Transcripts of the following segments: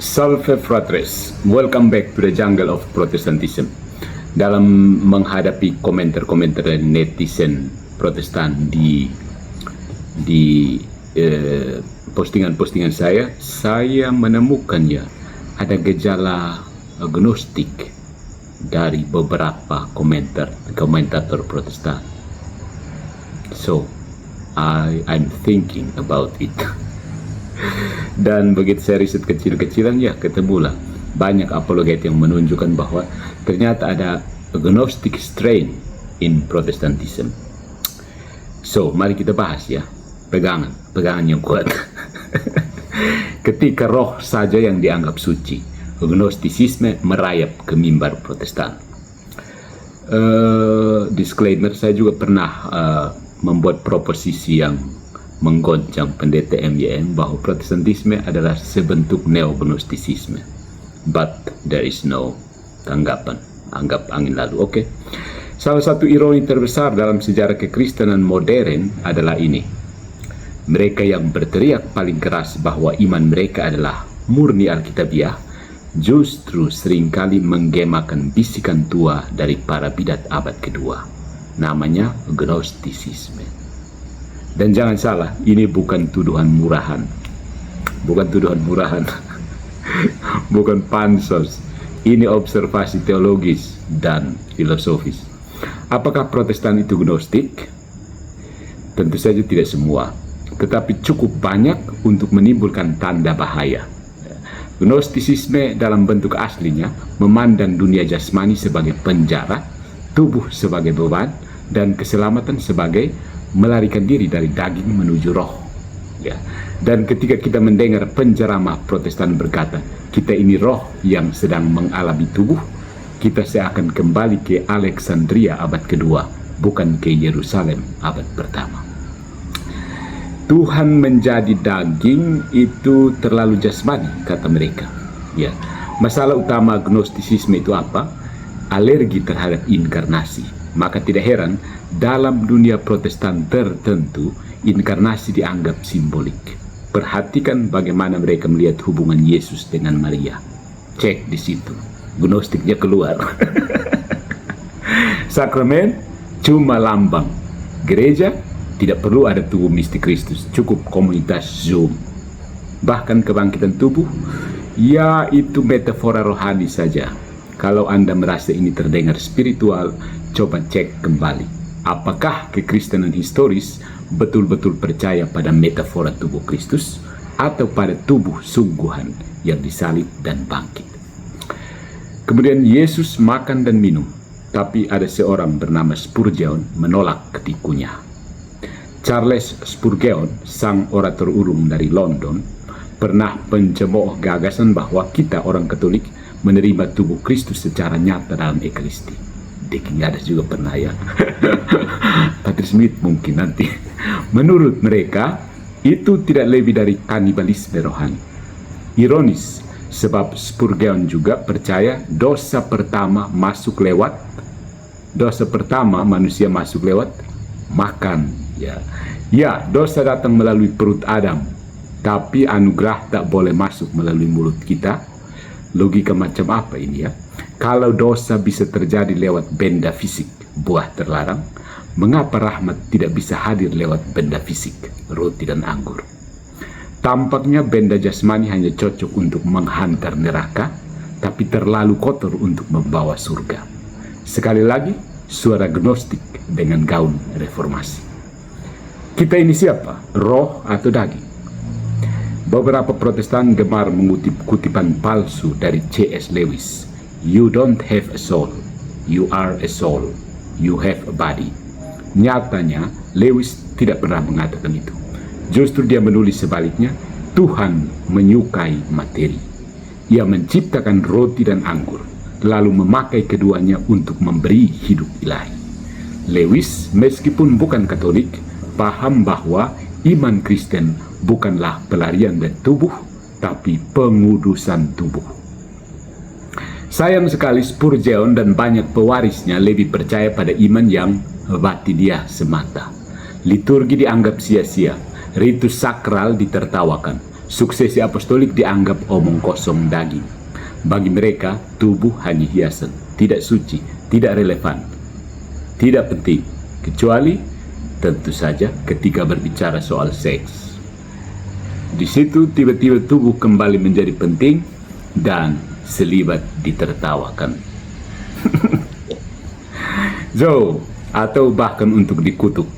Salve fratres, welcome back to the jungle of Protestantism. Dalam menghadapi komentar-komentar netizen Protestan di postingan-postingan saya menemukannya ada gejala agnostik dari beberapa komentator Protestan. So, I'm thinking about it. Dan begitu saya riset kecil-kecilan, ya ketemulah banyak apologet yang menunjukkan bahwa ternyata ada agnostic strain in Protestantism. So, mari kita bahas ya, pegangan yang kuat. Ketika roh saja yang dianggap suci, agnostisisme merayap ke mimbar Protestan. Disclaimer, saya juga pernah membuat proposisi yang menggoncang pendeta MYM bahwa Protestantisme adalah sebentuk neo-gnostisisme, but there is no tanggapan, anggap angin lalu. Oke. Salah satu ironi terbesar dalam sejarah kekristenan modern adalah ini: mereka yang berteriak paling keras bahwa iman mereka adalah murni Alkitabiah justru seringkali menggemakan bisikan tua dari para bidat abad kedua, namanya gnostisisme. Dan jangan salah, ini bukan tuduhan murahan. Bukan pansos. Ini observasi teologis dan filosofis. Apakah Protestan itu gnostik? Tentu saja tidak semua, tetapi cukup banyak untuk menimbulkan tanda bahaya. Gnostisisme dalam bentuk aslinya memandang dunia jasmani sebagai penjara, tubuh sebagai beban, dan keselamatan sebagai melarikan diri dari daging menuju roh, ya. Dan ketika kita mendengar penceramah Protestan berkata, kita ini roh yang sedang mengalami tubuh, kita seakan kembali ke Alexandria abad kedua, bukan ke Yerusalem abad pertama. Tuhan menjadi daging itu terlalu jasmani, kata mereka. Ya, masalah utama gnostisisme itu apa? Alergi terhadap inkarnasi. Maka tidak heran dalam dunia Protestan tertentu inkarnasi dianggap simbolik. Perhatikan bagaimana mereka melihat hubungan Yesus dengan Maria. Cek di situ, gnostiknya keluar. Sakramen cuma lambang. Gereja tidak perlu ada tubuh mistik Kristus, cukup komunitas Zoom. Bahkan kebangkitan tubuh, ya itu metafora rohani saja. Kalau Anda merasa ini terdengar spiritual, coba cek kembali. Apakah kekristenan historis betul-betul percaya pada metafora tubuh Kristus atau pada tubuh sungguhan yang disalib dan bangkit? Kemudian Yesus makan dan minum, tapi ada seorang bernama Spurgeon menolak ketikunya. Charles Spurgeon, sang orator ulung dari London, pernah mencemooh gagasan bahwa kita orang Katolik menerima tubuh Kristus secara nyata dalam Ekaristi. King Gadas juga pernah, ya. Patrick Smith mungkin nanti. Menurut mereka, itu tidak lebih dari kanibalisme rohani. Ironis, sebab Spurgeon juga percaya dosa pertama manusia masuk lewat makan. Ya, dosa datang melalui perut Adam, tapi anugerah tak boleh masuk melalui mulut kita. Logika macam apa ini, ya? Kalau dosa bisa terjadi lewat benda fisik, buah terlarang, mengapa rahmat tidak bisa hadir lewat benda fisik, roti dan anggur? Tampaknya benda jasmani hanya cocok untuk menghantar neraka, tapi terlalu kotor untuk membawa surga. Sekali lagi, suara gnostik dengan gaun reformasi. Kita ini siapa? Roh atau daging? Beberapa Protestan gemar mengutip kutipan palsu dari C.S. Lewis. You don't have a soul, you are a soul, you have a body. Nyatanya, Lewis tidak pernah mengatakan itu. Justru dia menulis sebaliknya, Tuhan menyukai materi. Ia menciptakan roti dan anggur, lalu memakai keduanya untuk memberi hidup ilahi. Lewis, meskipun bukan Katolik, paham bahwa iman Kristen bukanlah pelarian dari tubuh, tapi pengudusan tubuh. Sayang sekali Spurgeon dan banyak pewarisnya lebih percaya pada iman yang batiniah semata. Liturgi dianggap sia-sia, ritus sakral ditertawakan, Suksesi apostolik dianggap omong kosong daging. Bagi mereka, tubuh hanya hiasan, tidak suci, tidak relevan, tidak penting, kecuali tentu saja ketika berbicara soal seks. Di situ tiba-tiba tubuh kembali menjadi penting dan selibat ditertawakan. Atau bahkan untuk dikutuk.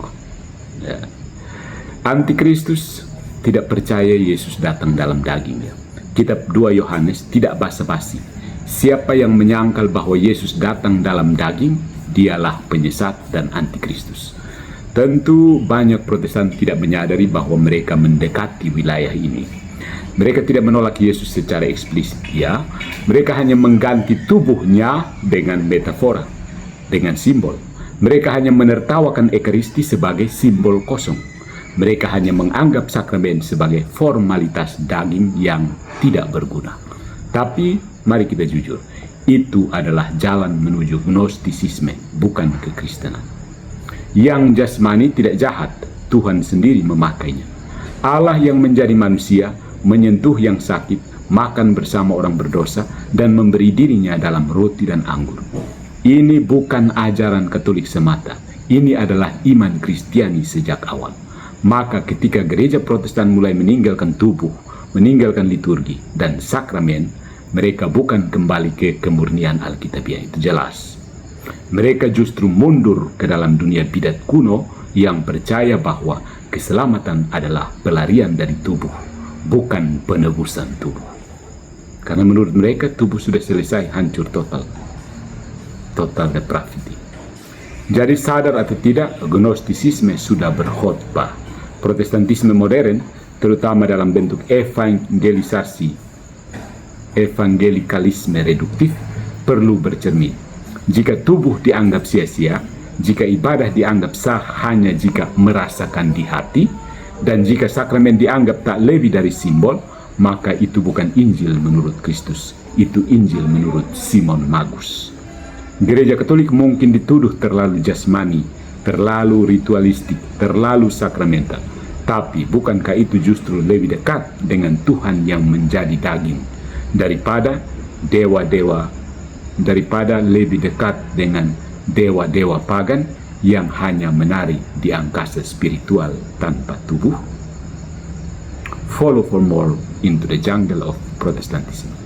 Ya. Antikristus tidak percaya Yesus datang dalam dagingnya. Kitab 2 Yohanes tidak basa-basi. Siapa yang menyangkal bahwa Yesus datang dalam daging, dialah penyesat dan antikristus. Tentu banyak Protestan tidak menyadari bahwa mereka mendekati wilayah ini. Mereka tidak menolak Yesus secara eksplisit, ya. Mereka hanya mengganti tubuhnya dengan metafora, dengan simbol. Mereka hanya menertawakan Ekaristi sebagai simbol kosong. Mereka hanya menganggap sakramen sebagai formalitas daging yang tidak berguna. Tapi mari kita jujur, itu adalah jalan menuju gnostisisme, bukan kekristenan. Yang jasmani tidak jahat, Tuhan sendiri memakainya. Allah yang menjadi manusia, menyentuh yang sakit, makan bersama orang berdosa, dan memberi dirinya dalam roti dan anggur. Ini bukan ajaran Katolik semata. Ini adalah iman Kristiani sejak awal. Maka ketika gereja Protestan mulai meninggalkan tubuh, meninggalkan liturgi dan sakramen, mereka bukan kembali ke kemurnian Alkitabiah, itu jelas. Mereka justru mundur ke dalam dunia bidat kuno yang percaya bahwa keselamatan adalah pelarian dari tubuh, bukan penebusan tubuh. Karena menurut mereka tubuh sudah selesai hancur total. Total depravity. Jadi sadar atau tidak, gnostisisme sudah berkhotbah. Protestantisme modern, terutama dalam bentuk evangelisasi, evangelikalisme reduktif, perlu bercermin. Jika tubuh dianggap sia-sia, jika ibadah dianggap sah hanya jika merasakan di hati, dan jika sakramen dianggap tak lebih dari simbol, maka itu bukan Injil menurut Kristus, itu Injil menurut Simon Magus. Gereja Katolik mungkin dituduh terlalu jasmani, terlalu ritualistik, terlalu sakramental. Tapi bukankah itu justru lebih dekat dengan Tuhan yang menjadi daging daripada dewa-dewa, daripada lebih dekat dengan dewa-dewa pagan yang hanya menari di angkasa spiritual tanpa tubuh? Follow for more into the jungle of Protestantism.